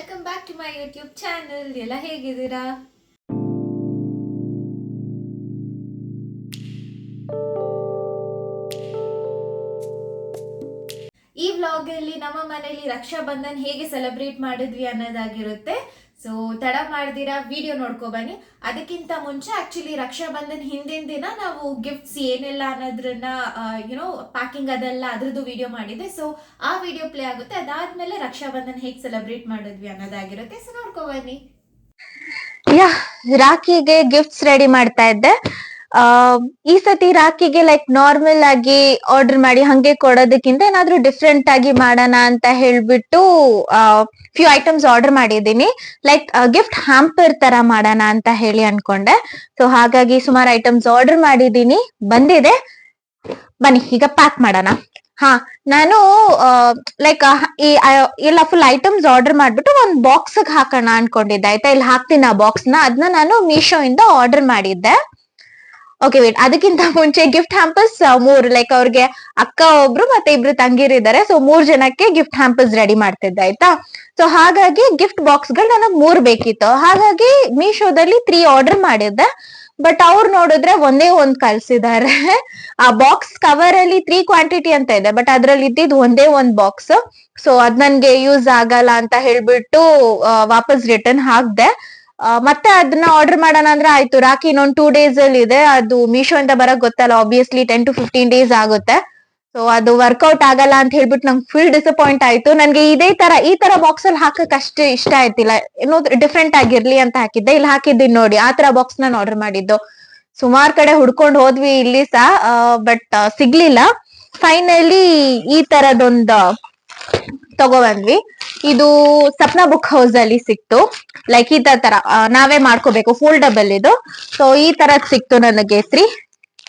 Welcome back to my YouTube channel. ಎಲ್ಲ ಹೇಗಿದ್ದೀರಾ? ಈ ವ್ಲಾಗ್ ಅಲ್ಲಿ ನಮ್ಮ ಮನೆಯಲ್ಲಿ ರಕ್ಷಾ ಬಂಧನ್ ಹೇಗೆ ಸೆಲೆಬ್ರೇಟ್ ಮಾಡಿದ್ವಿ ಅನ್ನೋದಾಗಿರುತ್ತೆ. ಸೊ ತಡ ಮಾಡ್ದಿರಾ ವಿಡಿಯೋ ನೋಡ್ಕೊ ಬನ್ನಿ. ಅದಕ್ಕಿಂತ ಮುಂಚೆ ಆಕ್ಚುಲಿ ರಕ್ಷಾ ಬಂಧನ್ ಹಿಂದಿನ ದಿನ ನಾವು ಗಿಫ್ಟ್ಸ್ ಏನೆಲ್ಲ ಅನ್ನೋದ್ರನ್ನ ಪ್ಯಾಕಿಂಗ್ ಅದೆಲ್ಲ ಅದ್ರದ್ದು ವಿಡಿಯೋ ಮಾಡಿದೆ. ಸೊ ಆ ವಿಡಿಯೋ ಪ್ಲೇ ಆಗುತ್ತೆ. ಅದಾದ್ಮೇಲೆ ರಕ್ಷಾ ಬಂಧನ್ ಹೇಗೆ ಸೆಲೆಬ್ರೇಟ್ ಮಾಡಿದ್ವಿ ಅನ್ನೋದಾಗಿರುತ್ತೆ. ಸೊ ನೋಡ್ಕೊ ಬನ್ನಿ. ಯಾ ರಾಖಿಗೆ ಗಿಫ್ಟ್ಸ್ ರೆಡಿ ಮಾಡ್ತಾ ಇದ್ದೆ. ಈ ಸತಿ ರಾಖಿಗೆ ಲೈಕ್ ನಾರ್ಮಲ್ ಆಗಿ ಆರ್ಡರ್ ಮಾಡಿ ಹಂಗೆ ಕೊಡೋದಕ್ಕಿಂತ ಏನಾದ್ರೂ ಡಿಫ್ರೆಂಟ್ ಆಗಿ ಮಾಡೋಣ ಅಂತ ಹೇಳ್ಬಿಟ್ಟು ಫ್ಯೂ ಐಟಮ್ಸ್ ಆರ್ಡರ್ ಮಾಡಿದ್ದೀನಿ. ಲೈಕ್ ಗಿಫ್ಟ್ ಹ್ಯಾಂಪರ್ ತರ ಮಾಡೋಣ ಅಂತ ಹೇಳಿ ಅನ್ಕೊಂಡೆ. ಸೊ ಹಾಗಾಗಿ ಸುಮಾರು ಐಟಮ್ಸ್ ಆರ್ಡರ್ ಮಾಡಿದ್ದೀನಿ, ಬಂದಿದೆ. ಬನ್ನಿ ಈಗ ಪ್ಯಾಕ್ ಮಾಡೋಣ. ನಾನು ಲೈಕ್ ಎಲ್ಲ ಫುಲ್ ಐಟಮ್ಸ್ ಆರ್ಡರ್ ಮಾಡ್ಬಿಟ್ಟು ಒಂದ್ ಬಾಕ್ಸ್ ಹಾಕೋಣ ಅನ್ಕೊಂಡಿದ್ದೆ. ಆಯ್ತಾ, ಇಲ್ಲಿ ಹಾಕ್ತೀನಿ ಆ ಬಾಕ್ಸ್ ನ. ಅದನ್ನ ನಾನು ಮೀಶೋ ಇಂದ ಆರ್ಡರ್ ಮಾಡಿದ್ದೆ. ಓಕೆ ವೇಟ್, ಅದಕ್ಕಿಂತ ಮುಂಚೆ ಗಿಫ್ಟ್ ಹ್ಯಾಂಪರ್ಸ್ ಮೂರು, ಲೈಕ್ ಅವ್ರಿಗೆ ಅಕ್ಕ ಒಬ್ರು ಮತ್ತೆ ಇಬ್ರು ತಂಗಿರಿದ್ದಾರೆ. ಸೊ 3 ಜನಕ್ಕೆ ಗಿಫ್ಟ್ ಹ್ಯಾಂಪರ್ಸ್ ರೆಡಿ ಮಾಡ್ತಿದ್ದೆ. ಆಯ್ತಾ, ಸೊ ಹಾಗಾಗಿ ಗಿಫ್ಟ್ ಬಾಕ್ಸ್ ಗಳು ನನಗ್ 3 ಬೇಕಿತ್ತು. ಹಾಗಾಗಿ ಮೀಶೋದಲ್ಲಿ 3 ಆರ್ಡರ್ ಮಾಡಿದ್ದೆ. ಬಟ್ ಅವ್ರು ನೋಡಿದ್ರೆ ಒಂದೇ ಒಂದ್ ಕಳ್ಸಿದ್ದಾರೆ. ಆ ಬಾಕ್ಸ್ ಕವರ್ ಅಲ್ಲಿ 3 ಕ್ವಾಂಟಿಟಿ ಅಂತ ಇದೆ, ಬಟ್ ಅದ್ರಲ್ಲಿ ಇದ್ದಿದ್ ಒಂದೇ ಒಂದ್ ಬಾಕ್ಸ್. ಸೊ ಅದ್ ನನ್ಗೆ ಯೂಸ್ ಆಗಲ್ಲ ಅಂತ ಹೇಳ್ಬಿಟ್ಟು ವಾಪಸ್ ರಿಟರ್ನ್ ಹಾಕ್ದೆ. ಮತ್ತೆ ಅದನ್ನ ಆರ್ಡರ್ ಮಾಡೋಣ ಅಂದ್ರೆ ಆಯ್ತು, ರಾಖಿ ಇನ್ನೊಂದು 2 ಡೇಸ್ ಅಲ್ಲಿ ಇದೆ. ಅದು ಮೀಶೋ ಇಂದ ಬರಕ್ ಗೊತ್ತಲ್ಲ, ಆಬ್ವಿಯಸ್ಲಿ 10 to 15 ಡೇಸ್ ಆಗುತ್ತೆ. ಸೊ ಅದು ವರ್ಕೌಟ್ ಆಗಲ್ಲ ಅಂತ ಹೇಳ್ಬಿಟ್ಟು ನಂಗೆ ಫುಲ್ ಡಿಸಪಾಯಿಂಟ್ ಆಯ್ತು. ನನ್ಗೆ ಈ ತರ ಬಾಕ್ಸ್ ಅಲ್ಲಿ ಹಾಕಕ್ ಅಷ್ಟು ಇಷ್ಟ ಆಯ್ತಿಲ್ಲ. ಏನೋ ಡಿಫ್ರೆಂಟ್ ಆಗಿರ್ಲಿ ಅಂತ ಹಾಕಿದ್ದೆ. ಇಲ್ಲಿ ಹಾಕಿದ್ದೀನಿ ನೋಡಿ, ಆ ತರ ಬಾಕ್ಸ್ ನಾನು ಆರ್ಡರ್ ಮಾಡಿದ್ದು. ಸುಮಾರು ಕಡೆ ಹುಡ್ಕೊಂಡು ಹೋದ್ವಿ ಇಲ್ಲಿ ಸಹ, ಬಟ್ ಸಿಗ್ಲಿಲ್ಲ. ಫೈನಲಿ ಈ ತರದೊಂದು ತಗೊಬಂದ್ವಿ. ಇದು ಸಪ್ನಾ ಬುಕ್ ಹೌಸ್ ಅಲ್ಲಿ ಸಿಕ್ತು. ಲೈಕ್ ಈ ತರ ನಾವೇ ಮಾಡ್ಕೋಬೇಕು, ಫೋಲ್ಡಬಲ್ ಇದು. ಸೊ ಈ ತರದ್ ಸಿಕ್ತು ನನಗೆ 3.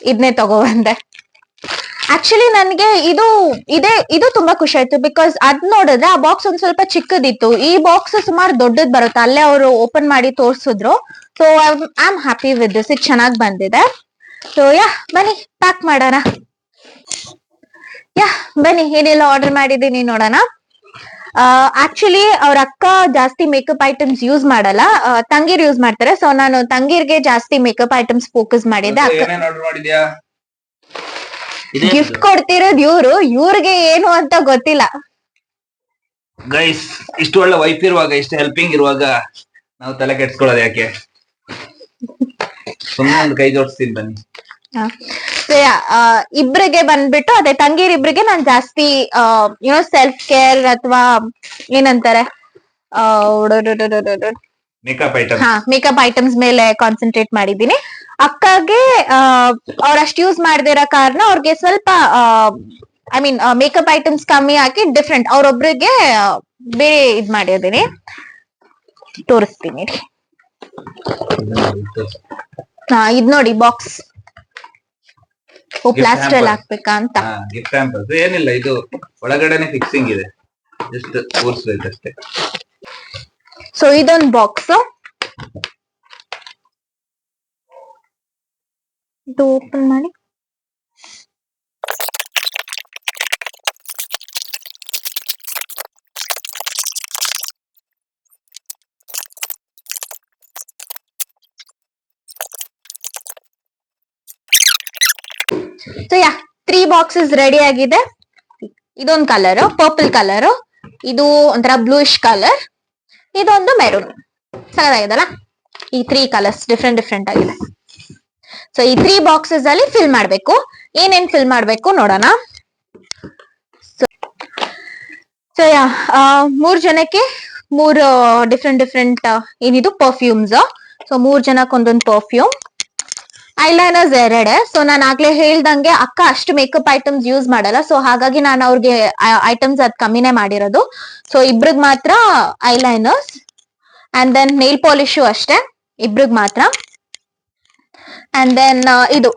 ಇದನ್ನೇ ತಗೊಬಂದೆ. ಆಕ್ಚುಲಿ ನನ್ಗೆ ಇದು ತುಂಬಾ ಖುಷಿ ಆಯ್ತು. ಬಿಕಾಸ್ ಅದ್ ನೋಡಿದ್ರೆ ಆ ಬಾಕ್ಸ್ ಒಂದ್ ಸ್ವಲ್ಪ ಚಿಕ್ಕದಿತ್ತು. ಈ ಬಾಕ್ಸ್ ಸುಮಾರು ದೊಡ್ಡದ್ ಬರುತ್ತೆ. ಅಲ್ಲೇ ಅವರು ಓಪನ್ ಮಾಡಿ ತೋರ್ಸಿದ್ರು. So I am happy with this. ಇದು ಚೆನ್ನಾಗ್ ಬಂದಿದೆ. ಸೊ ಬನ್ನಿ ಪ್ಯಾಕ್ ಮಾಡೋಣ. ಬನ್ನಿ ಏನೆಲ್ಲ ಆರ್ಡರ್ ಮಾಡಿದೀನಿ ನೋಡೋಣ. ಆಕ್ಚುಲಿ ಅವ್ರ ಅಕ್ಕ ಜಾಸ್ತಿ ಮೇಕಪ್ ಐಟಮ್ಸ್ ಯೂಸ್ ಮಾಡಲ್ಲ, ತಂಗಿರ್ ಯೂಸ್ ಮಾಡ್ತಾರೆ. ಸೊ ನಾನು ತಂಗಿರ್ಗೆ ಜಾಸ್ತಿ ಮೇಕಪ್ ಐಟಮ್ಸ್ ಫೋಕಸ್ ಮಾಡಿದ್ದೆ. ಗಿಫ್ಟ್ ಕೊಡ್ತಿರೋದು ಇವ್ರಿಗೆ ಏನು ಅಂತ ಗೊತ್ತಿಲ್ಲ. ಗೈಸ್, ಇಷ್ಟು ಒಳ್ಳೆ ವೈಫ್ ಇರುವಾಗ, ಇಷ್ಟು ಹೆಲ್ಪಿಂಗ್ ಇರುವಾಗ ನಾವು ತಲೆ ಕೆಡ್ಸ್ಕೊಳ್ಳೋದು ಯಾಕೆ? ಸುಮ್ಮನೆ ಒಂದು ಕೈ ಜೋಡಿಸ್ತೀನಿ ಬನ್ನಿ. ಇಬ್ರಿಗೆ ಬಂದ್ಬಿಟ್ಟು ಅದೇ ತಂಗಿರಿಬ್ರಿಗೆ ನಾನು ಜಾಸ್ತಿ ಸೆಲ್ಫ್ ಕೇರ್ ಅಥವಾ ಏನಂತಾರೆ ಮೇಕಪ್ ಐಟಮ್ಸ್ ಮೇಲೆ ಕಾನ್ಸಂಟ್ರೇಟ್ ಮಾಡಿದ್ದೀನಿ. ಅಕ್ಕಗೆ ಅವ್ರಷ್ಟು ಯೂಸ್ ಮಾಡದಿರೋ ಕಾರಣ ಅವ್ರಿಗೆ ಸ್ವಲ್ಪ ಐ ಮೀನ್ ಮೇಕಪ್ ಐಟಮ್ಸ್ ಕಮ್ಮಿ ಹಾಕಿ ಡಿಫ್ರೆಂಟ್ ಅವ್ರೊಬ್ರಿಗೆ ಬೇರೆ ಇದ್ ಮಾಡಿದೀನಿ. ತೋರಿಸ್ತೀನಿ. ಇದ್ ನೋಡಿ ಬಾಕ್ಸ್. ಪ್ಲಾಸ್ಟರ್ ಅಲ್ಲಿ ಹಾಕ್ಬೇಕಾ ಅಂತ. ಗಿಫ್ಟ್ ಹ್ಯಾಂಪರ್ಸ್ ಏನಿಲ್ಲ, ಇದು ಒಳಗಡೆನೆ ಫಿಕ್ಸಿಂಗ್ ಇದೆ, ಜಸ್ಟ್ ಕೂರಿಸ್ಬೇಕಷ್ಟೇ. ಸೊ ಇದೊಂದು ಬಾಕ್ಸ್. ಇದು ಓಪನ್ ಮಾಡಿ. ಸೊ 3 ಬಾಕ್ಸಸ್ ರೆಡಿ ಆಗಿದೆ. ಇದೊಂದು ಕಲರ್ ಪರ್ಪಲ್ ಕಲರ್, ಇದು ಒಂಥರ ಬ್ಲೂಯಿಶ್ ಕಲರ್, ಇದೊಂದು ಮೆರೂನ್. ಚೆನ್ನಾಗಿದಲ್ಲ? ಈ 3 ಕಲರ್ಸ್ ಡಿಫ್ರೆಂಟ್ ಆಗಿದೆ. ಸೊ ಈ 3 ಬಾಕ್ಸಸ್ ಅಲ್ಲಿ ಫಿಲ್ ಮಾಡ್ಬೇಕು. ಏನೇನ್ ಫಿಲ್ ಮಾಡ್ಬೇಕು ನೋಡೋಣ. ಸೊ 3 ಜನಕ್ಕೆ 3 ಡಿಫ್ರೆಂಟ್ ಏನಿದು ಪರ್ಫ್ಯೂಮ್ಸ್. ಸೊ 3 ಜನಕ್ಕೆ ಒಂದೊಂದು ಪರ್ಫ್ಯೂಮ್. ಐಲೈನರ್ಸ್ 2. ಸೊ ನಾನು ಆಗ್ಲೇ ಹೇಳ್ದಂಗೆ ಅಕ್ಕ ಅಷ್ಟು ಮೇಕಪ್ ಐಟಮ್ಸ್ ಯೂಸ್ ಮಾಡಲ್ಲ. ಸೊ ಹಾಗಾಗಿ ನಾನು ಅವ್ರಿಗೆ ಐಟಮ್ಸ್ ಅದ್ ಕಮ್ಮಿನೇ ಮಾಡಿರೋದು. ಸೊ ಇಬ್ರಿಗ್ ಮಾತ್ರ ಐಲೈನರ್ಸ್ ಅಂಡ್ ದೆನ್ ನೇಲ್ ಪಾಲಿಶು ಅಷ್ಟೇ, ಇಬ್ರಿಗ್ ಮಾತ್ರ. ಅಂಡ್ ದೆನ್ ಇದು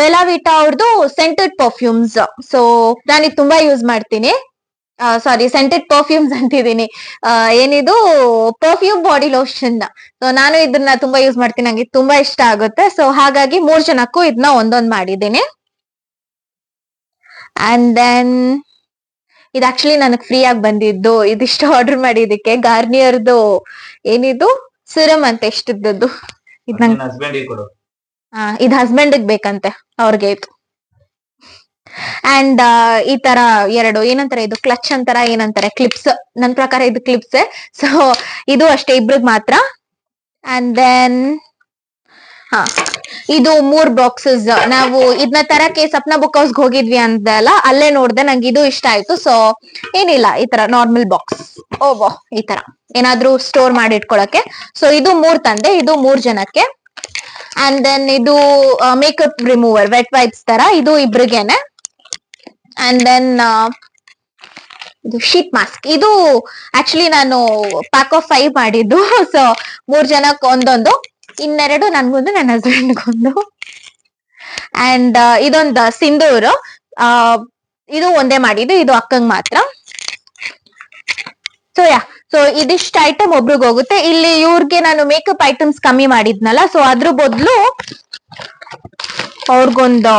ಬೆಲಾವಿಟಾ ಅವ್ರದ್ದು ಸೆಂಟೆಡ್ ಪರ್ಫ್ಯೂಮ್ಸ್. ಸೊ ನಾನು ತುಂಬಾ ಯೂಸ್ ಮಾಡ್ತೀನಿ. ಸಾರಿ, ಸೆಂಟೆಡ್ ಪರ್ಫ್ಯೂಮ್ಸ್ ಅಂತಿದ್ದೀನಿ. ಏನಿದು ಪರ್ಫ್ಯೂಮ್ ಬಾಡಿ ಲೋಷನ್. ಸೊ ನಾನು ಇದನ್ನ ತುಂಬಾ ಯೂಸ್ ಮಾಡ್ತೀನಿ, ನಂಗೆ ತುಂಬಾ ಇಷ್ಟ ಆಗುತ್ತೆ. ಸೊ ಹಾಗಾಗಿ 3 ಜನಕ್ಕೂ ಇದನ್ನ ಒಂದೊಂದ್ ಮಾಡಿದ್ದೀನಿ. ಅಂಡ್ ದೆನ್ ಇದು ಆಕ್ಚುಲಿ ನನಗ್ ಫ್ರೀ ಆಗಿ ಬಂದಿದ್ದು. ಇದಿಷ್ಟು ಆರ್ಡರ್ ಮಾಡಿದಕ್ಕೆ ಗಾರ್ನಿಯರ್ದು ಏನಿದು ಸಿರಮ್ ಅಂತ ಎಷ್ಟಿದ್ದದ್ದು. ಇದ್ ನಂಗೆ ಹಸ್ಬೆಂಡ್ ಕೊಡು. ಇದು ಹಸ್ಬೆಂಡ್ ಬೇಕಂತೆ ಅವ್ರಿಗೆ ಇದು. ಅಂಡ್ ಈ ತರ ಎರಡು ಏನಂತಾರೆ ಇದು ಕ್ಲಚ್ ಅಂತಾರ ಏನಂತಾರೆ ಕ್ಲಿಪ್ಸ್, ನನ್ ಪ್ರಕಾರ ಇದು ಕ್ಲಿಪ್ಸ್. ಸೊ ಇದು ಅಷ್ಟೇ ಇಬ್ರಿಗೆ ಮಾತ್ರ. ಅಂಡ್ ದೆನ್ ಇದು 3 ಬಾಕ್ಸಸ್. ನಾವು ಇದನ್ನ ತರಕ್ಕೆ ಸಪ್ನಾ ಬುಕ್ ಹೌಸ್ಗೆ ಹೋಗಿದ್ವಿ ಅಂತಲ್ಲ, ಅಲ್ಲೇ ನೋಡ್ದೆ, ನಂಗೆ ಇದು ಇಷ್ಟ ಆಯ್ತು. ಸೊ ಏನಿಲ್ಲ, ಈ ತರ ನಾರ್ಮಲ್ ಬಾಕ್ಸ್. ಓಬೋ, ಈ ತರ ಏನಾದ್ರೂ ಸ್ಟೋರ್ ಮಾಡಿ ಇಟ್ಕೊಳಕ್ಕೆ. ಸೊ ಇದು 3 ತಂದೆ, ಇದು 3 ಜನಕ್ಕೆ. ಅಂಡ್ ದೆನ್ ಇದು ಮೇಕಪ್ ರಿಮೂವರ್ ವೆಟ್ ವೈಪ್ಸ್ ತರ, ಇದು ಇಬ್ರಿಗೇನೆ. ಅಂಡ್ ದೆನ್ ಇದು ಶೀಟ್ ಮಾಸ್ಕ್. ಇದು ಆಕ್ಚುಲಿ ನಾನು ಪ್ಯಾಕ್ ಆಫ್ 5 ಮಾಡಿದ್ದು. ಸೊ 3 ಜನಕ್ಕೆ ಒಂದೊಂದು, ಇನ್ನೆರಡು ನನ್ಗೊಂದು ನನ್ನ ಹಸ್ಬೆಂಡ್ಗೊಂದು. ಅಂಡ್ ಇದೊಂದು ಸಿಂಧೂರು, ಇದು ಒಂದೇ ಮಾಡಿದ್ದು, ಇದು ಅಕ್ಕಂಗ್ ಮಾತ್ರ. ಸೊ ಇದಿಷ್ಟು ಐಟಮ್ ಒಬ್ರಿಗೆ ಹೋಗುತ್ತೆ. ಇಲ್ಲಿ ಇವ್ರಿಗೆ ನಾನು ಮೇಕಪ್ ಐಟಮ್ಸ್ ಕಮ್ಮಿ ಮಾಡಿದ್ನಲ್ಲ, ಸೊ ಅದ್ರ ಬದಲು ಅವ್ರಿಗೊಂದು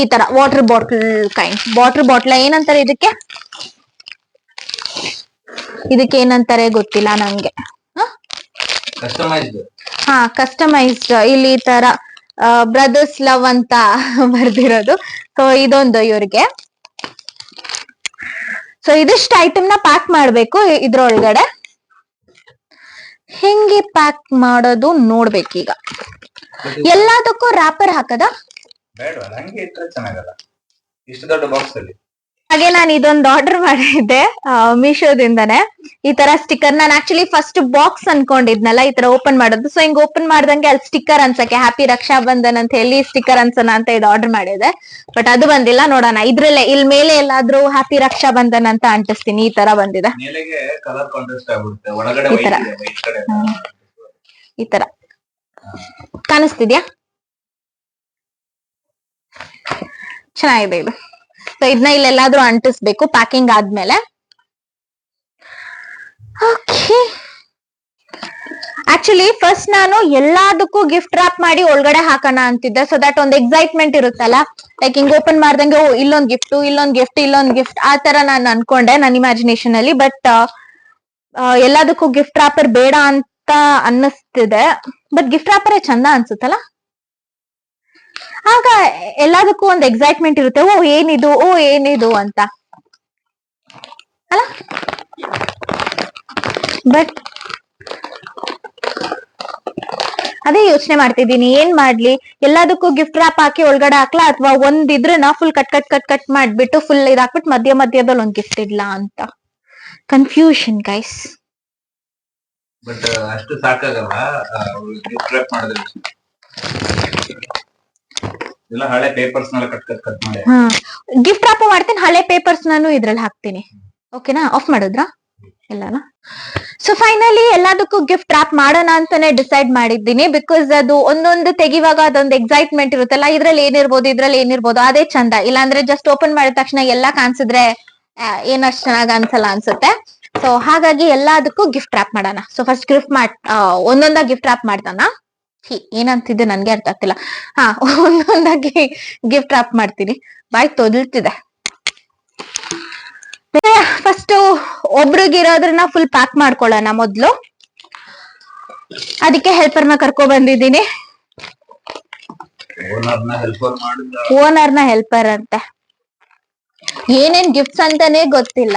ಈ ತರ ವಾಟರ್ ಬಾಟಲ್ ವಾಟರ್ ಬಾಟ್ಲ್ ಏನಂತಾರೆ ಇದಕ್ಕೆ ಏನಂತಾರೆ ಗೊತ್ತಿಲ್ಲ ನಂಗೆ. ಕಸ್ಟಮೈಸ್ಡ್ ಇಲ್ಲಿ ಈ ತರ ಬ್ರದರ್ಸ್ ಲವ್ ಅಂತ ಬರ್ದಿರೋದು. ಸೊ ಇದೊಂದು ಇವ್ರಿಗೆ. ಸೊ ಇದಿಷ್ಟು ಐಟಮ್ ನ ಪ್ಯಾಕ್ ಮಾಡ್ಬೇಕು ಇದ್ರೊಳಗಡೆ. ಹೆಂಗೆ ಪ್ಯಾಕ್ ಮಾಡೋದು ನೋಡ್ಬೇಕೀಗ. ಎಲ್ಲದಕ್ಕೂ ರ್ಯಾಪರ್ ಹಾಕದ ಇಷ್ಟು ದೊಡ್ಡ ಬಾಕ್ಸ್ ಅಲ್ಲಿ. ಹಾಗೆ ನಾನು ಇದೊಂದು ಆರ್ಡರ್ ಮಾಡಿದ್ದೆ ಮೀಶೋದಿಂದಾನೆ. ಈ ತರ ಸ್ಟಿಕ್ಕರ್ ನಾನು ಆಕ್ಚುಲಿ ಫಸ್ಟ್ ಬಾಕ್ಸ್ ಅನ್ಕೊಂಡಿದ್ನಲ್ಲ ಈ ತರ ಓಪನ್ ಮಾಡೋದು. ಸೊ ಹಿಂಗ್ ಓಪನ್ ಮಾಡ್ದಂಗೆ ಅಲ್ಲಿ ಸ್ಟಿಕ್ಕರ್ ಅನ್ಸಕ್ಕೆ ಹ್ಯಾಪಿ ರಕ್ಷಾ ಬಂಧನ್ ಅಂತ ಹೇಳಿ ಸ್ಟಿಕ್ಕರ್ ಅನ್ಸೋಣ ಅಂತ ಇದು ಆರ್ಡರ್ ಮಾಡಿದೆ. ಬಟ್ ಅದು ಬಂದಿಲ್ಲ. ನೋಡೋಣ ಇದ್ರಲ್ಲೇ ಇಲ್ಲಿ ಮೇಲೆ ಎಲ್ಲಾದ್ರೂ ಹ್ಯಾಪಿ ರಕ್ಷಾ ಬಂಧನ್ ಅಂತ ಅಂಟಿಸ್ತೀನಿ. ಈ ತರ ಬಂದಿದೆ. ಈ ತರ ಕಾಣಿಸ್ತಿದ್ಯಾ? ಚೆನ್ನಾಗಿದೆ ಇದು. ಸೊ ಇದನ್ನ ಇಲ್ಲೆಲ್ಲಾದ್ರೂ ಅಂಟಿಸ್ಬೇಕು ಪ್ಯಾಕಿಂಗ್ ಆದ್ಮೇಲೆ. ಆಕ್ಚುಲಿ ಫಸ್ಟ್ ನಾನು ಎಲ್ಲದಕ್ಕೂ ಗಿಫ್ಟ್ ರ್ಯಾಪ್ ಮಾಡಿ ಒಳಗಡೆ ಹಾಕೋಣ ಅಂತಿದ್ದೆ. ಸೊ ದಟ್ ಒಂದು ಎಕ್ಸೈಟ್ಮೆಂಟ್ ಇರುತ್ತಲ್ಲ, ಲೈಕ್ ಹಿಂಗ್ ಓಪನ್ ಮಾಡ್ದಂಗೆ ಓ ಇಲ್ಲೊಂದ್ ಗಿಫ್ಟ್ ಇಲ್ಲೊಂದ್ ಗಿಫ್ಟ್ ಇಲ್ಲೊಂದ್ ಗಿಫ್ಟ್ ಆ ತರ ನಾನು ಅನ್ಕೊಂಡೆ ನನ್ನ ಇಮ್ಯಾಜಿನೇಷನ್ ಅಲ್ಲಿ. ಬಟ್ ಎಲ್ಲದಕ್ಕೂ ಗಿಫ್ಟ್ ರ್ಯಾಪರ್ ಬೇಡ ಅಂತ ಅನ್ನಿಸ್ತಿದೆ. ಬಟ್ ಗಿಫ್ಟ್ ರ್ಯಾಪರೇ ಚಂದ ಅನ್ಸುತ್ತಲ್ಲ. ಆಗ ಎಲ್ಲದಕ್ಕೂ ಒಂದು ಎಕ್ಸೈಟ್ಮೆಂಟ್ ಇರುತ್ತೆ, ಓ ಏನಿದು ಅಂತ ಅಲ್ಲ. ಬಟ್ ಅದೇ ಯೋಚನೆ ಮಾಡ್ತಿದ್ದೀನಿ, ಏನ್ ಮಾಡ್ಲಿ, ಎಲ್ಲದಕ್ಕೂ ಗಿಫ್ಟ್ ರ್ಯಾಪ್ ಹಾಕಿ ಒಳಗಡೆ ಹಾಕ್ಲಾ, ಅಥವಾ ಒಂದಿದ್ರೆ ನಾ ಫುಲ್ ಕಟ್ ಮಾಡ್ಬಿಟ್ಟು ಫುಲ್ ಇದಾಕ್ಬಿಟ್ಟು ಮಧ್ಯದಲ್ಲಿ ಒಂದ್ ಗಿಫ್ಟ್ ಇಡ್ಲಾ ಅಂತ ಕನ್ಫ್ಯೂಷನ್ ಗೈಸ್. ಬಟ್ ಅಷ್ಟು ಸಾಕಾಗಲ್ಲ ಗಿಫ್ಟ್ ರ್ಯಾಪ್ ಮಾಡಿದ್ರೆ. ಇಲ್ಲ ಹಳೆ ಪೇಪರ್ಸ್ ನೆಲ್ಲ ಕಟ್ ಮಾಡಿ ಗಿಫ್ಟ್ ರ್ಯಾಪ್ ಮಾಡ್ತೀನಿ. ಹಳೆ ಪೇಪರ್ಸ್ ನಾನು ಇದ್ರಲ್ಲಿ ಹಾಕ್ತೀನಿ. ಓಕೆನಾ? ಆಫ್ ಮಾಡಿದ್ರಾ ಎಲ್ಲಾನ? ಸೊ ಫೈನಲಿ ಎಲ್ಲದಕ್ಕೂ ಗಿಫ್ಟ್ ರ್ಯಾಪ್ ಮಾಡೋಣ ಅಂತಾನೆ ಡಿಸೈಡ್ ಮಾಡಿದ್ದೀನಿ. ಬಿಕಾಸ್ ಅದು ಒಂದೊಂದು ತೆಗಿವಾಗ ಅದೊಂದು ಎಕ್ಸೈಟ್ಮೆಂಟ್ ಇರುತ್ತಲ್ಲ, ಇದ್ರಲ್ಲಿ ಏನಿರ್ಬೋದು ಅದೇ ಚಂದ. ಇಲ್ಲಾಂದ್ರೆ ಜಸ್ಟ್ ಓಪನ್ ಮಾಡಿದ ತಕ್ಷಣ ಎಲ್ಲಾ ಕಾಣಿಸಿದ್ರೆ ಏನಷ್ಟು ಚೆನ್ನಾಗ್ ಅನ್ಸಲ್ಲ ಅನ್ಸುತ್ತೆ. ಸೊ ಹಾಗಾಗಿ ಎಲ್ಲದಕ್ಕೂ ಗಿಫ್ಟ್ ರ್ಯಾಪ್ ಮಾಡೋಣ. ಸೊ ಫಸ್ಟ್ ಒಂದೊಂದಾಗಿ ಗಿಫ್ಟ್ ರ್ಯಾಪ್ ಮಾಡ್ತಾನ. ಏನಂತಿದ್ದೆ ನನ್ಗೆ ಅರ್ಥ ಆಗ್ತಿಲ್ಲ. ಒಂದೊಂದಾಗಿ ಗಿಫ್ಟ್ ರ್ಯಾಪ್ ಮಾಡ್ತೀನಿ. ಬಾಯ್ ತೊದಲ್ತಿದೆ. ಫಸ್ಟ್ ಒಬ್ರಿಗಿರೋದ್ರನ್ನ ಫುಲ್ ಪ್ಯಾಕ್ ಮಾಡ್ಕೊಳ್ಳೋಣ ಮೊದ್ಲು. ಅದಕ್ಕೆ ಹೆಲ್ಪರ್ನ ಕರ್ಕೊ ಬಂದಿದ್ದೀನಿ. ಓನರ್ನ ಹೆಲ್ಪರ್ ಅಂತೆ. ಏನೇನ್ ಗಿಫ್ಟ್ಸ್ ಅಂತಾನೆ ಗೊತ್ತಿಲ್ಲ,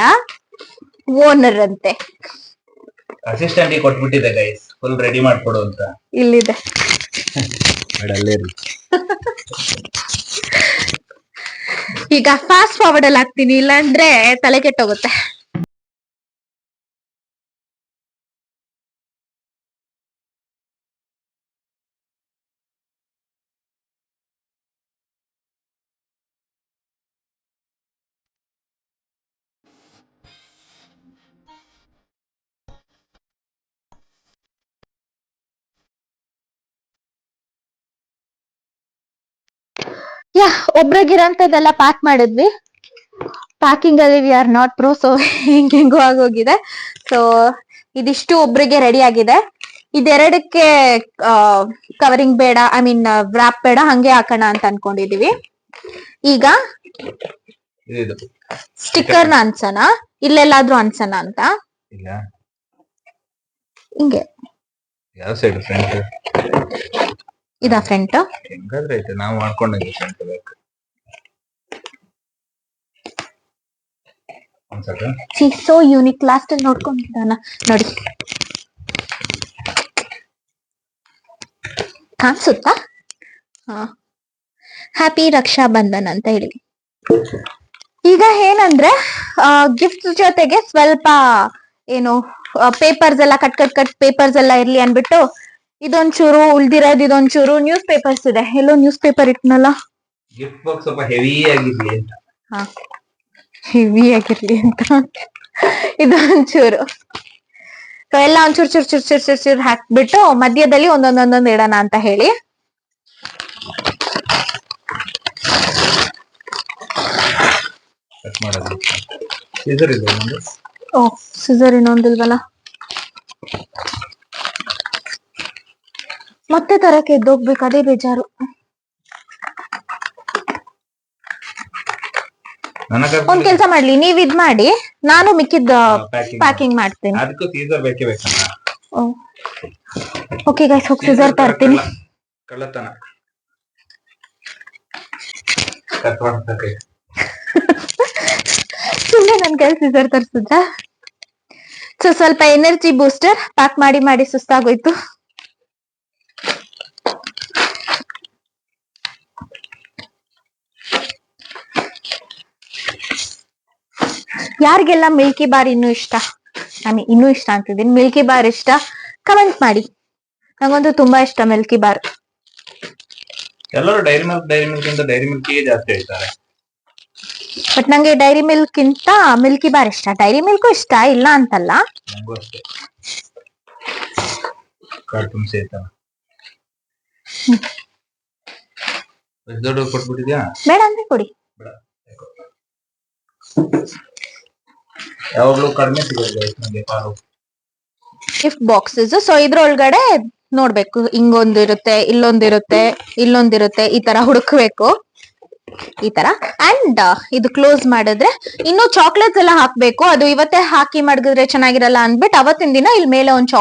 ಓನರ್ ಅಂತೆ. ಅಸಿಸ್ಟೆಂಟ್ ಕೊಟ್ಬಿಟ್ಟಿದೆ ಗೈಸ್, ಫುಲ್ ರೆಡಿ ಮಾಡ್ಕೊಡು ಅಂತ. ಇಲ್ಲಿದೆ. ಈಗ ಫಾಸ್ಟ್ ಫಾರ್ವರ್ಡ್ ಅಲ್ಲಿ ಹಾಕ್ತೀನಿ, ಇಲ್ಲಾಂದ್ರೆ ತಲೆ ಕೆಟ್ಟೋಗುತ್ತೆ. ಒಬ್ರಿಗಿರೋಂಥದ್ದೆಲ್ಲ ಪ್ಯಾಕ್ ಮಾಡಿದ್ವಿ. ಪ್ಯಾಕಿಂಗ್ ಅಲ್ಲಿ we are not pro. So ಹೆಂಗೋ ಆಗೋಗಿದೆ. ಸೊ ಇದಿಷ್ಟು ಒಬ್ರಿಗೆ ರೆಡಿ ಆಗಿದೆ. ಇದೆರಡಕ್ಕೆ ಕವರಿಂಗ್ ಬೇಡ, ಐ ಮೀನ್ ವ್ರಾಪ್ ಬೇಡ, ಹಂಗೆ ಹಾಕೋಣ ಅಂತ ಅನ್ಕೊಂಡಿದೀವಿ. ಈಗ ಸ್ಟಿಕ್ಕರ್ ನ ಅನ್ಸನ ಇಲ್ಲೆಲ್ಲಾದ್ರೂ ಅನ್ಸನ ಅಂತ ಇಲ್ಲ ಹಿಂಗೆ ಯಾವ ಸೈಡ್ ಫ್ರಂಟ್ ಇದಾ ಫ್ರಂಟ್ ಹೆಂಗಾದ್ರೆ ಐತೆ ನಾವು ಮಾಡ್ಕೊಂಡಂಗೆ ಫ್ರಂಟ್ ಬೇಕು ಒಂದ್ಸಲ ಸೋ ಯೂನಿಕ್ ಲಾಸ್ಟ್ ಅಲ್ಲಿ ನೋಡ್ಕೊಂಡಿದ್ದಾನ ನೋಡಿ ಕಾಣಿಸುತ್ತಾ ಹಾ ಹ್ಯಾಪಿ ರಕ್ಷಾ ಬಂಧನ್ ಅಂತ ಹೇಳಿ ಈಗ ಏನಂದ್ರೆ ಗಿಫ್ಟ್ ಜೊತೆಗೆ ಸ್ವಲ್ಪ ಏನು ಪೇಪರ್ಸ್ ಎಲ್ಲ ಕಟ್ ಪೇಪರ್ಸ್ ಎಲ್ಲ ಇರ್ಲಿ ಅನ್ಬಿಟ್ಟು ಇದೊಂಚೂರು ಉಳ್ದಿರೋದು ಇದೊಂಚೂರು ನ್ಯೂಸ್ ಪೇಪರ್ಸ್ ಇದೆ ಎಲ್ಲೋ ನ್ಯೂಸ್ ಪೇಪರ್ ಇಟ್ನಲ್ಲ ಗಿಫ್ಟ್ ಬಾಕ್ಸ್ ಸ್ವಲ್ಪ ಹೆವಿ ಆಗಿರ್ಲಿ ಅಂತ ಹಾ ಹೆವಿ ಆಗಿರ್ಲಿ ಅಂತ ಇದೊಂಚೂರು ಸೊ ಎಲ್ಲ ಒಂಚೂರು ಚೂರ್ ಚೂರ್ ಚೂರ್ ಚೂರ್ ಚೂರ್ ಹಾಕ್ಬಿಟ್ಟು ಮಧ್ಯದಲ್ಲಿ ಒಂದೊಂದೊಂದೊಂದ್ ಇಡೋಣ ಅಂತ ಹೇಳಿ ಕಟ್ ಮಾಡೋದು ಸೀಸರ್ ಇದೆ ಒಂದು ಓ ಸಿಸರ್ ಇನ್ನೊಂದಿಲ್ವಲ್ಲ ಮತ್ತೆ ತರಕ್ಕೆ ಎದ್ದೋಗ್ಬೇಕು ಅದೇ ಬೇಜಾರು ಒಂದ್ ಕೆಲ್ಸ ಮಾಡ್ಲಿ ನೀವ್ ಇದ್ ಮಾಡಿ ನಾನು ಮಿಕ್ಕಿದ್ದ ಪ್ಯಾಕಿಂಗ್ ಮಾಡ್ತೀನಿ ಅದಕ್ಕೂ ಸೀಸರ್ ಬೇಕೇ ಬೇಕಲ್ಲ ಓಕೆ ಗೈಸ್ ಹೋಗಿ ಸಿಸರ್ ತರ್ತೀನಿ ಕಳ್ಳತನ ಕಟ್ ಮಾಡ್ತಕ್ಕೆ ಸುಮ್ಮನೆ ನನ್ ಕೈ ಸಿಸರ್ ತರ್ಸಿದ್ರ ಸೊ ಸ್ವಲ್ಪ ಎನರ್ಜಿ ಬೂಸ್ಟರ್ ಪ್ಯಾಕ್ ಮಾಡಿ ಮಾಡಿ ಸುಸ್ತಾಗೋಯ್ತು ಯಾರಿಗೆಲ್ಲ ಮಿಲ್ಕಿ ಬಾರ್ ಇನ್ನೂ ಇಷ್ಟ ಇನ್ನೂ ಇಷ್ಟ ಅಂತಿದ್ದೀನಿ ಮಿಲ್ಕಿ ಬಾರ್ ಇಷ್ಟ ಕಮೆಂಟ್ ಮಾಡಿ ನಂಗಂತೂ ತುಂಬಾ ಇಷ್ಟ ಮಿಲ್ಕಿ ಬಾರ್ ಎಲ್ಲರೂ ಡೈರಿ ಮಿಲ್ಕ್ ಇಂದ ಡೈರಿ ಮಿಲ್ಕ್ ಜಾಸ್ತಿ ಹೇಳ್ತಾರೆ ಬಟ್ ನಂಗೆ ಡೈರಿ ಮಿಲ್ಕ್ ಇಂತ ಮಿಲ್ಕಿ ಬಾರ್ ಇಷ್ಟ ಡೈರಿ ಮಿಲ್ಕು ಇಷ್ಟ ಇಲ್ಲ ಅಂತಲ್ಲ ನಂಗೂ ಅಷ್ಟೇ ಕಾರ್ಟೂನ್ ಸೇತ ದೊಡ್ಡ ಕೊಟ್ಬಿಟ್ಟಿದ್ಯಾ ಬೇಡ ಅಂದ್ರೆ ಕೊಡಿ ಬೇಡ ಯಾವಾಗ್ಲೂ ಕಡಿಮೆ ಸಿಗೋದು ನನಗೆ ಪಾಲು ಗಿಫ್ಟ್ ಬಾಕ್ಸಸ್ ಸೊ ಇದ್ರೊಳಗಡೆ ನೋಡ್ಬೇಕು ಹಿಂಗೊಂದಿರುತ್ತೆ ಇಲ್ಲೊಂದಿರುತ್ತೆ ಈ ತರ ಹುಡುಕ್ಬೇಕು ಈ ತರ ಅಂಡ್ ಇದು ಕ್ಲೋಸ್ ಮಾಡಿದ್ರೆ ಇನ್ನು ಚಾಕ್ಲೇಟ್ಸ್ ಎಲ್ಲ ಹಾಕ್ಬೇಕು ಅದು ಇವತ್ತೇ ಹಾಕಿ ಮಡಗಿದ್ರೆ ಚೆನ್ನಾಗಿರಲ್ಲ ಅಂದ್ಬಿಟ್ಟು ಅವತ್ತಿನ ದಿನ ಇಲ್ಲಿ ಮೇಲೆ ಒಂದು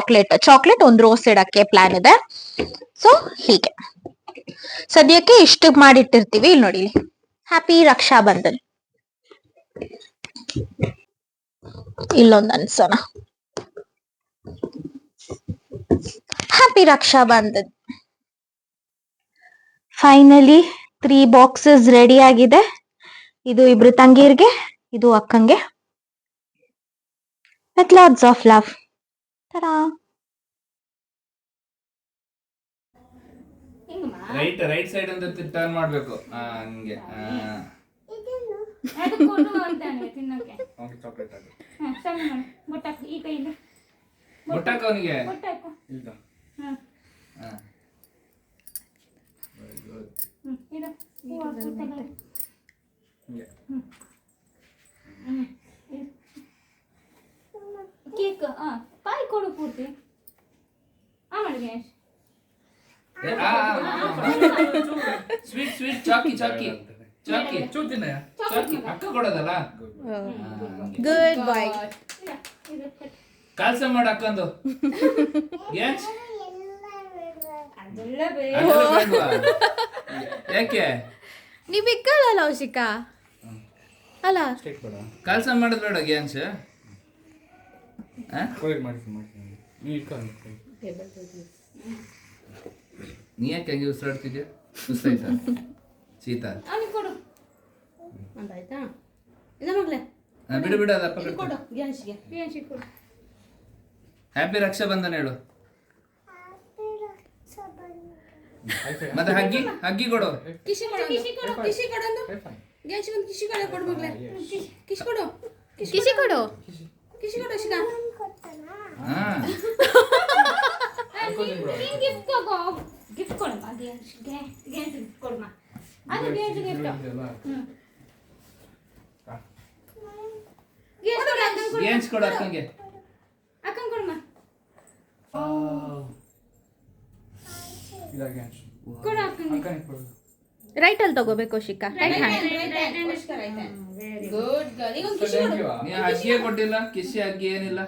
ಚಾಕ್ಲೇಟ್ ಒಂದು ರೋಸ್ ಇಡಕ್ಕೆ ಪ್ಲಾನ್ ಇದೆ ಸೊ ಹೀಗೆ ಸದ್ಯಕ್ಕೆ ಇಷ್ಟು ಮಾಡಿಟ್ಟಿರ್ತೀವಿ ಇಲ್ಲಿ ನೋಡಿ ಹ್ಯಾಪಿ ರಕ್ಷಾ ಬಂಧನ್ ಇಲ್ಲೊಂದು ಅನ್ಸೋಣ happy Raksha Bandhan finally 3 boxes ready ಆಗಿದೆ ಇದು ಇಬ್ರು ತಂಗೀರ್ಗೆ ಇದು ಅಕ್ಕಂಗೆ ವಿತ್ ಲಾಟ್ಸ್ ಆಫ್ ಲವ್ ತರಾ ರೈಟ್ ಸೈಡ್ ಅಂತ ಟರ್ನ್ ಮಾಡ್ಬೇಕು ಹಂಗೆ ಅದು ಕೊಡು ಅಂತಾನೆ ತಿನ್ನೋಕೆ ಚಾಕ್ಲೇಟ್ ಅದು ಸಣ್ಣ ಮಾಡು ಮೊಟ್ಟಾಕು ಈ ಕೈಯಿಂದ ಮುಟ್ಟಕ ಅವನಿಗೆ ಮೊಟ್ಟಾಕು ಇಲ್ಲ ಹ್ಮ್ ವೆರಿ ಗುಡ್ ಇದು ಹೂವು ತಗೊಳ್ಳಿ ಹಿಂಗೆ ಕೇಕ್ ಪಾಯಿ ಕೊಡು ಪೂರ್ತಿ ಮಾಡಿ ಗಣೇಶ್ ಸ್ವೀಟ್ ಚಾಕಿ ಅಕ್ಕ ಕೊಡೋದಲ್ಲ ಗುಡ್ ಬಾಯ್ ಕಾಲ್ಸ ಮಾಡ ಅಕ್ಕಂದು ಅದೆಲ್ಲ ಬೇಡ ಯಾಕೆ ನೀವ್ ಇಕ್ಕಲ್ಲ ಔಷಿಕಾ ಅಲ್ಲ ಕಾಲ್ಸ ಮಾಡೋದ್ ಬೇಡ ಗ್ಯಾನ್ಸ್ ನೀ ಯಾಕೆ ಹಂಗೆ ಉಸಿರಾಡ್ತಿದ್ಯಾ ಸುಸ್ತಾಯ್ತಾ ಶೀತ ಅವನಿಗೆ ಕೊಡು ಅಂತಾಯ್ತಾ ಇದ ಮಗ್ಲೆ ಬಿಡು ಅದಪ್ಪ ಇದು ಕೊಡು ಗ್ಯಾನ್ಸ್ಗೆ ಕೊಡು ಹ್ಯಾಪಿ ರಕ್ಷಾ ಬಂಧನ ಹೇಳು ಮತ್ತೆ ಹಗ್ಗಿ ಕೊಡು ಕಿಶಿ ಕೊಡು ಒಂದು ಗ್ಯಾನ್ಸ್ ಒಂದು ಕಿಶಿ ಕೊಡು ಮಗ್ಲೆ ಕಿಶಿ ಕೊಡು ಶಿಕಾ ಹಾ ನೀನ್ ಗಿಫ್ಟ್ ತಗೋ ಗಿಫ್ಟ್ ಕೊಡಮ್ಮ ಗ್ಯಾನ್ಸ್ ಗಿಫ್ಟ್ ಕೊಡಮ್ಮ ಅದು ಗ್ಯಾನ್ಸ್ ಗಿಫ್ಟ್ ಗ್ಯಾನ್ಸ್ ಕೊಡು ಅಕ್ಕಂಗೆ ಅಕ್ಕಂಗೆ ಕೊಡಮ್ಮ ಕೊಡು ಅಕ್ಕಂಗೆ ರೈಟ್ ಅಲ್ಲಿ ತಗೋಬೇಕು Shikha. Right hand. Good girl. ಈಗ ಒಂದು ಕಿಶಿ ಕೊಡು. ನೀ ಅಜ್ಜಿಗೆ ಕೊಟ್ಟಿಲ್ಲ ಕಿಸಿ ಅಜ್ಜಿ ಏನಿಲ್ಲ.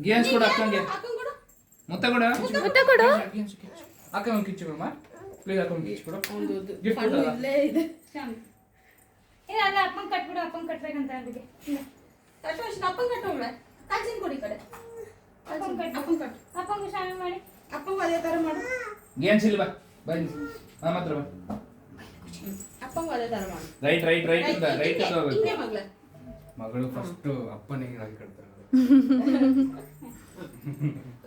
ಗೇನ್ಸ್ ಕೊಡು ಅಕ್ಕಂಗೆ. ಮುತ್ತ ಕೊಡು. ಮುತ್ತ ಕೊಡು. ಅಕ್ಕ ಒಂದು ಕಿಚ್ಚು ಕೊಡಮ್ಮ ಪ್ಲೀಸ್. ಅಕ್ಕ ಒಂದು ಕಿಚ್ಚು ಕೊಡು. ಒಂದು ಗಿಫ್ಟ್ ಕೊಡಲ್ಲ. ಇಲ್ಲೇ ಇದೆ. ಇಲ್ಲ ಅಲ್ಲ ಅಪ್ಪಂಗೆ ಕಟ್ಬಿಡು, ಅಪ್ಪಂಗೆ ಕಟ್ಬೇಕಂತ ಅದಕ್ಕೆ ಕಟ್ಟು ಅಷ್ಟು ಅಪ್ಪಂಗೆ ಕಟ್ಟು ಹೋಗ್ಬೇಡ. ಕಾಚಿನ ಕೊಡಿ ಕಡೆ. ಅಪ್ಪಂಗೆ ಕಟ್ಟು, ಅಪ್ಪಂಗೆ ಶಾಮಿ ಮಾಡಿ. ಅಪ್ಪಂಗೆ ಅದೇ ಥರ ಮಾಡು. ಗೇನ್ಸ್ ಇಲ್ಲ ಬಾ ಬನ್ನಿ ನಮ್ಮ ಹತ್ರ ಬಾ. ಅಪ್ಪಂಗೆ ಅದೇ ಥರ ಮಾಡು. ರೈಟ್ ರೈಟ್ ರೈಟ್ ಇಂದ ರೈಟ್ ಇಂದ ಹೋಗ್ಬೇಕು. ಹಿಂಗೆ ಮಗಳ. ಮಗಳು ಫಸ್ಟ್ ಅಪ್ಪನಿಗೆ ರಾಖಿ ಕಟ್ತಾರೆ.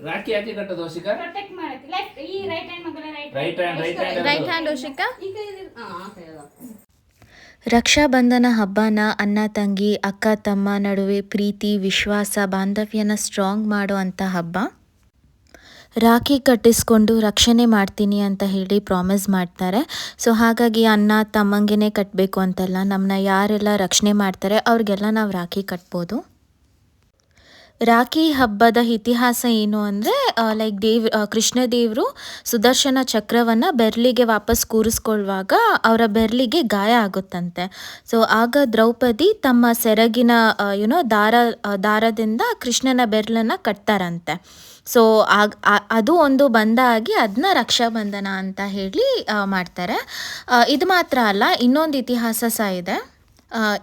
ರಾಖಿ ಯಾಕೆ ಕಟ್ಟೋದು ಶಿಖಾ? ಪ್ರೊಟೆಕ್ಟ್ ಮಾಡಕ್ಕೆ ಲೆಫ್ಟ್ ಈ ರೈಟ್ ಹ್ಯಾಂಡ್ ಮಗಲ right hand right hand right hand Shikha. ಈ ಕೈಯಲ್ಲಿ ಕೈಯಲ್ಲ. ರಕ್ಷಾಬಂಧನ ಹಬ್ಬನ ಅಣ್ಣ ತಂಗಿ ಅಕ್ಕ ತಮ್ಮ ನಡುವೆ ಪ್ರೀತಿ ವಿಶ್ವಾಸ ಬಾಂಧವ್ಯನ ಸ್ಟ್ರಾಂಗ್ ಮಾಡೋ ಅಂಥ ಹಬ್ಬ. ರಾಖಿ ಕಟ್ಟಿಸ್ಕೊಂಡು ರಕ್ಷಣೆ ಮಾಡ್ತೀನಿ ಅಂತ ಹೇಳಿ ಪ್ರಾಮಿಸ್ ಮಾಡ್ತಾರೆ. ಸೊ ಹಾಗಾಗಿ ಅಣ್ಣ ತಮ್ಮಂಗೆನೇ ಕಟ್ಟಬೇಕು ಅಂತಲ್ಲ, ನಮ್ಮನ್ನ ಯಾರೆಲ್ಲ ರಕ್ಷಣೆ ಮಾಡ್ತಾರೆ ಅವ್ರಿಗೆಲ್ಲ ನಾವು ರಾಖಿ ಕಟ್ಬೋದು. ರಾಖಿ ಹಬ್ಬದ ಇತಿಹಾಸ ಏನು ಅಂದರೆ ಲೈಕ್ ಕೃಷ್ಣ ದೇವರು ಸುದರ್ಶನ ಚಕ್ರವನ್ನು ಬೆರಳಿಗೆ ವಾಪಸ್ ಕೂರಿಸ್ಕೊಳ್ಳುವಾಗ ಅವರ ಬೆರಳಿಗೆ ಗಾಯ ಆಗುತ್ತಂತೆ. ಸೊ ಆಗ ದ್ರೌಪದಿ ತಮ್ಮ ಸೆರಗಿನ ದಾರದಿಂದ ಕೃಷ್ಣನ ಬೆರಳನ್ನು ಕಟ್ತಾರಂತೆ. ಸೊ ಅದು ಒಂದು ಬಂಧ ಆಗಿ ಅದನ್ನ ರಕ್ಷಾಬಂಧನ ಅಂತ ಹೇಳಿ ಮಾಡ್ತಾರೆ. ಇದು ಮಾತ್ರ ಅಲ್ಲ, ಇನ್ನೊಂದು ಇತಿಹಾಸ ಸಹ ಇದೆ.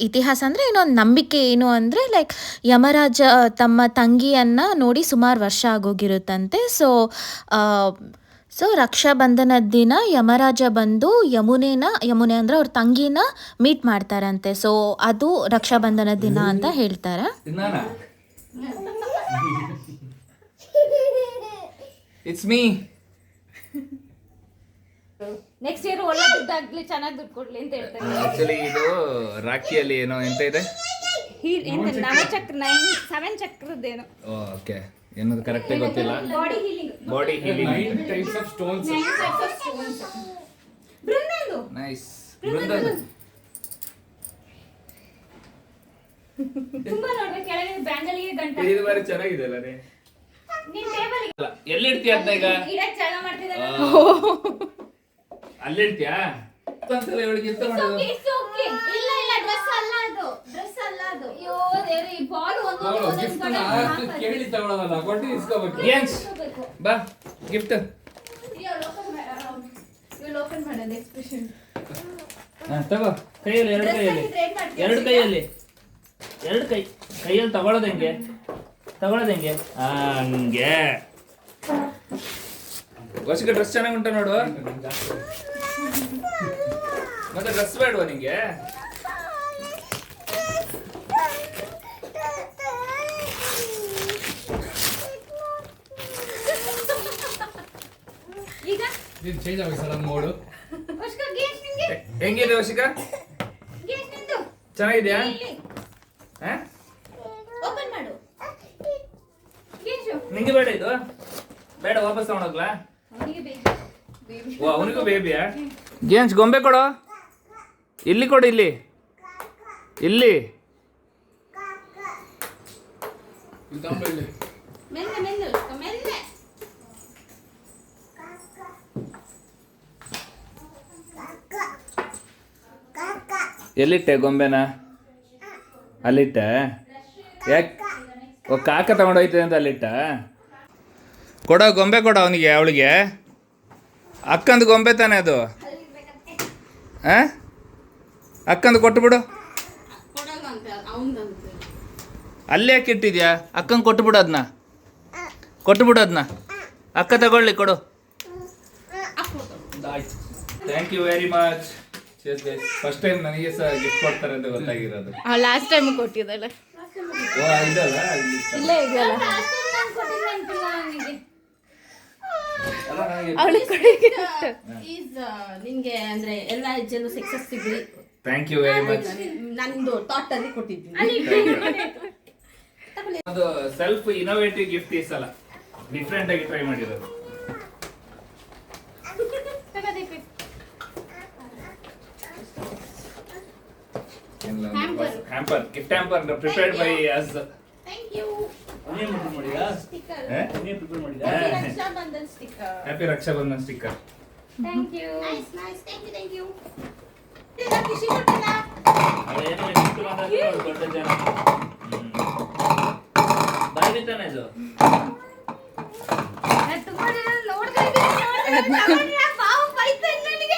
ಇತಿಹಾಸ ಅಂದರೆ ಇನ್ನೊಂದು ನಂಬಿಕೆ ಏನು ಅಂದರೆ ಲೈಕ್ ಯಮರಾಜ ತಮ್ಮ ತಂಗಿಯನ್ನು ನೋಡಿ ಸುಮಾರು ವರ್ಷ ಆಗೋಗಿರುತ್ತಂತೆ. ಸೊ ರಕ್ಷಾಬಂಧನದ ದಿನ ಯಮರಾಜ ಬಂದು ಯಮುನೆ ಅಂದರೆ ಅವ್ರ ತಂಗಿನ ಮೀಟ್ ಮಾಡ್ತಾರಂತೆ. ಸೊ ಅದು ರಕ್ಷಾಬಂಧನದ ದಿನ ಅಂತ ಹೇಳ್ತಾರೆ. It's me. ನೆಕ್ಸ್ಟ್ ಇಯರ್ ಒಳ್ಳೆ ದುಡ್ಡಾಗ್ಲಿ, ಚೆನ್ನಾಗಿ ದುಡ್ಡು ಕೊಡ್ಲಿ ಅಂತ ಹೇಳ್ತಾರೆ. ಆಕ್ಚುಲಿ ಇದು ರಾಖಿಯಲ್ಲಿ ಏನೋ ಎಂತ ಇದೆ, ನವಚಕ್ರ 7 ಚಕ್ರದ್ದೇನು. ಓಕೆ ಏನದು ಕರೆಕ್ಟಾಗಿ ಗೊತ್ತಿಲ್ಲ. Body healing. Body healing. 9 types of stones. ಬೃಂದಂದು ನೈಸ್. ತುಂಬಾ ನೋಡ್ರೆ ಕೆಳಗೆ ಬ್ಯಾಂಗಲಿಗೆ ಗಂಟ. ಇದು ಬಾರಿ ಚೆನ್ನಾಗಿದೆ ಅಲ್ಲ ರೀ. ನಿನ್ ಟೇಬಲ್ ಎಲ್ಲಿ ಇಡ್ತೀಯ ಅಂತ ಈಗ? ಇಡಕ್ ಜಾಗ ಮಾಡ್ತಿದ್ದಾರೆ. ಅಲ್ಲಿ ಇಡ್ತೀಯಾ? ಅಂತಲ್ಲ ಇವಳಿಗೆ ಎಂತ ಮಾಡೋದು? ಇಲ್ಲ ಇಲ್ಲ ಡ್ರೆಸ್ ಅಲ್ಲ ಅದು, ಡ್ರೆಸ್ ಅಲ್ಲ ಅದು. ಅಯ್ಯೋ ದೇವ್ರೆ, ಈ ಬಾಲ್ ಅವಳು gift ನ ಕೇಳಿ ತಗೊಳ್ಳೋದಲ್ಲ, ಕೊಟ್ಟು ಇಸ್ಕೋಬೇಕು. ಗೇನ್ಸ್ ಬಾ ಗಿಫ್ಟ್. ಇವ್ಳು ಓಪನ್ ಮಾಡೋದು ಎಕ್ಸ್ಪ್ರೆಷನ್. ತಗೋ ಕೈಯಲ್ಲಿ, ಎರಡು ಕೈಯಲ್ಲಿ, ಎರಡು ಕೈಯಲ್ಲಿ ತಗೊಳ್ಳೋದು ಹೆಂಗೆ? ಹಂಗೆ. ವರ್ಷಕ್ಕೆ ಡ್ರೆಸ್ ಚೆನ್ನಾಗಿ ಉಂಟ ನೋಡು. ಮತ್ತೆ ಡ್ರೆಸ್ ಬೇಡವಾ ನಿಂಗೆ? ಈಗ ಇದು ಚೇಂಜ್ ಆಗಿ ಸಲ ಮೋಡು. ವರ್ಷಕ ಗೇಸ್ ನಿಂಗೆ ಹೆಂಗಿದೆ ವರ್ಷಿಕ? ಗೇಸ್ ನಿಂದು ಚೆನ್ನಾಗಿದ್ಯಾ? ಓಪನ್ ಮಾಡು. ಗೇಸು ನಿಂಗೆ ಬೇಡ ಇದು? ಬೇಡ ವಾಪಸ್ ತಗೊಂಡೋಗ್ಲಾ? ಅವನಿಗೆ ಬೇಕು. ಓ ಅವನಿಗೂ ಬೇಬಿಯಾ? ಗೇನ್ಸ್ ಗೊಂಬೆ ಕೊಡು. ಇಲ್ಲಿ ಕೊಡು, ಇಲ್ಲಿ ಇದು ತಗೊಂಬಲ್ಲಿ. ಮೆಲ್ಲೆ ಮೆಲ್ಲೆ. ಎಲ್ಲಿಟ್ಟೆ ಗೊಂಬೆನ? ಅಲ್ಲಿಟ್ಟೆ? ಯಾಕೆ? ಓ ಕಾಕ ತಗೊಂಡೋಯ್ತದೆ ಅಂತ ಅಲ್ಲಿಟ್ಟ? ಕೊಡೋ ಗೊಂಬೆ ಕೊಡೋ ಅವನಿಗೆ, ಅವಳಿಗೆ. ಅಕ್ಕಂದು ಗೊಂಬೆ ತಾನೆ ಅದು? ಅಕ್ಕಂದು ಕೊಟ್ಟುಬಿಡು. ಕೊಡಲ್ಲ ಅಂತ ಅವನಂತ. ಅಲ್ಲೇ ಯಾಕೆ ಇಟ್ಟಿದ್ಯಾ? ಅಕ್ಕಂಗೆ ಕೊಟ್ಟುಬಿಡು ಅದನ್ನ. ಅಕ್ಕ ತಗೊಳ್ಳಿ, ಕೊಡು. ಆಯ್ತು. Thank you very much. First time ನನಗೆ ಸಹ ಗಿಫ್ಟ್ ಕೊಡ್ತಾರೆ ಅಂತ ಗೊತ್ತಾಗಿರೋದು. Last time ಕೊಟ್ಟಿದ್ದಾಳೆ. ಓ ಇದಲ್ಲ, ಇಲ್ಲೇ ಇದೆಯಲ್ಲ ನಾನು ಕೊಟ್ಟಿಲ್ಲ ಅಂತಿಲ್ಲ ಅವನಿಗೆ. ಅವಳಿಗೆ ಕೊಡಿ. ಈಸ್ ನಿನ್ಗೆ ಅಂದ್ರೆ ಎಲ್ಲ ಹೆಜ್ಜೆಲ್ಲೂ ಸಕ್ಸಸ್ ಸಿಗ್ಲಿ. Thank you very much. ನಂದು ಥಾಟ್ ಅಲ್ಲಿ ಕೊಟ್ಟಿದ್ದೀನಿ. ಅದು ಸೆಲ್ಫ್ ಇನೋವೇಟಿವ್ ಗಿಫ್ಟ್ ಈ ಸಲ ಡಿಫ್ರೆಂಟ್ ಆಗಿ ಟ್ರೈ ಮಾಡಿರೋದು. Hamper, gift hamper prepared by us. Thank you. Sticker. Rakshabandhan sticker. Happy Rakshabandhan sticker. Thank you. Nice. Thank you. ಕೊಟ್ಟಿಲ್ಲ ಖುಷಿ ಕೊಟ್ಟಿಲ್ಲ ಅದೇನೋ gift ಬಂದದ್ದು ಅವ್ರು ದೊಡ್ಡ ಜನ. ಬಾಯಿ ತಾನೆ ಇದು. ನಾನು ತುಂಬಾ ಜನ ನೋಡ್ತಾ ಇದ್ದೀನಿ ಪಾವು ಬೈತಾ ಇಲ್ಲ ನನಗೆ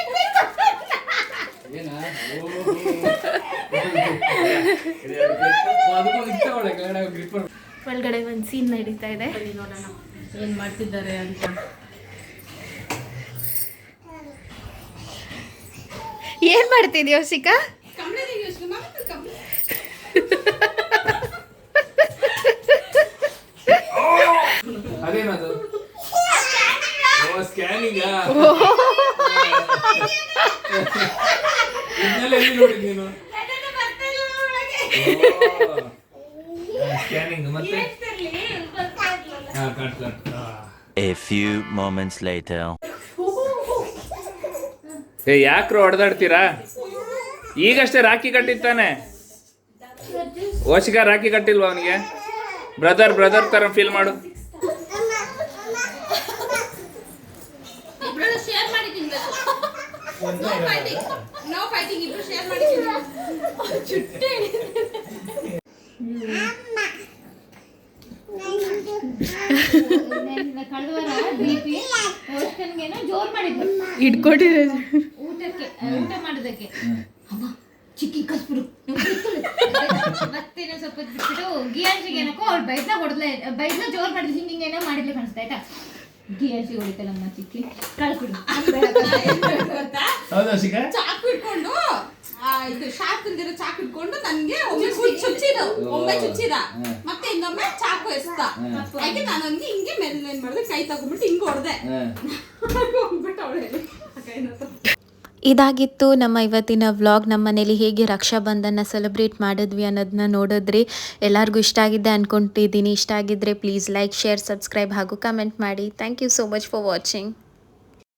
ಏನಾ ಅದಕ್ಕೊಂದು ಇಷ್ಟ ಒಳ್ಳೆ ಕನ್ನಡ ಗ್ರಿಪ್ಪರ್. ಒಳಗಡೆ ಒಂದು ಸೀನ್ ನಡೀತಾ ಇದೆ. ನೋಡೋಣ ಏನ್ ಮಾಡ್ತಿದ್ದಾರೆ ಅಂತ. ಏನ್ ಮಾಡ್ತಿದ್ಯೋ ಶಿಖಾ? ಅದೇನದು ಸ್ಕ್ಯಾನಿಂಗ್ ಇದನ್ನೆಲ್ಲ ಎಲ್ಲಿ ನೋಡಿದ್ ನೀನು? ಸ್ಕ್ಯಾನಿಂಗ್ ಮತ್ತೆ cut cut. A few moments later. ಯಾಕ್ರು ಹೊಡೆದಾಡ್ತೀರಾ? ಈಗಷ್ಟೇ ರಾಖಿ ಕಟ್ಟಿತ್ತಾನೆ. ಓಶಿಕ ರಾಖಿ ಕಟ್ಟಿಲ್ವಾ ಅವನಿಗೆ? ಬ್ರದರ್ ತರ ಫೀಲ್ ಮಾಡು. ಇಬ್ರು ಶೇರ್ ಮಾಡಿ ತಿನ್ಬೇಕು. ನೋ ಫೈಟಿಂಗ್ ಇಬ್ರು ಶೇರ್ ಮಾಡಿ ತಿನ್ಬೇಕು. ಚುಟ್ಟೆ ಕಳೆದ ವಾರ ದೀಪಿ ಓಸ್ಕನ್ಗೇನೋ ಜೋರ್ ಮಾಡಿದ್ರು ಇಟ್ಕೊಂಡಿರೋದು ಊಟಕ್ಕೆ ಊಟ ಮಾಡೋದಕ್ಕೆ. ಅಮ್ಮ ಚಿಕ್ಕಿ ಕಸ್ಬಿಡು ಮತ್ತೇನೋ ಸ್ವಲ್ಪ ಬಿಟ್ಬಿಟ್ಟು ಗಿಯಾನ್ಸಿಗೆ ಏನಕ್ಕೋ ಅವ್ಳು ಬೈದ್ನ ಜೋರ್ ಮಾಡಿದ್ರು. ಹಿಂಗೇನೋ ಮಾಡಿದ್ಲು ಕಾಣಿಸ್ತಾ ಆಯ್ತಾ. ಗಿಯಾನ್ಸಿ ಹೊಡಿತಲ್ಲಮ್ಮ ಚಿಕ್ಕಿ ಕಳ್ಸ್ಬಿಡು. ಹೌದಾ ಶಿಖಾ? ಚಾಕು ಇಟ್ಕೊಂಡು ಇದು ಶಾರ್ಪ್ ಇಲ್ದಿರೋ ಚಾಕು ಇಟ್ಕೊಂಡು ನನ್ಗೆ ಒಮ್ಮೆ ಚುಚ್ಚಿದ ಮತ್ತೆ ಇನ್ನೊಮ್ಮೆ ಚಾಕು ಎಸ್ತ. ಯಾಕೆ ನಾನು ಹಂಗೆ ಹಿಂಗೆ ಮೇಲೆ ಏನ್ ಮಾಡಿದೆ ಕೈ ತಗೊಂಡ್ಬಿಟ್ಟು ಹಿಂಗೆ ಹೊಡೆದೆ ಹೋಗ್ಬಿಟ್ಟು ಅವಳೆ ಇದಾಗಿತ್ತು ನಮ್ಮ ಇವತ್ತಿನ ವ್ಲಾಗ್. ನಮ್ಮ ಮನೇಲಿ ಹೇಗೆ ರಕ್ಷಾಬಂಧನ ಸೆಲೆಬ್ರೇಟ್ ಮಾಡಿದ್ವಿ ಅನ್ನೋದನ್ನ ನೋಡಿದ್ರಿ. ಎಲ್ಲರಿಗೂ ಇಷ್ಟ ಆಗಿದೆ ಅಂದ್ಕೊಂಡಿದ್ದೀನಿ. ಇಷ್ಟ ಆಗಿದ್ದರೆ ಪ್ಲೀಸ್ ಲೈಕ್, ಶೇರ್, ಸಬ್ಸ್ಕ್ರೈಬ್ ಹಾಗೂ ಕಮೆಂಟ್ ಮಾಡಿ. Thank you so much for watching.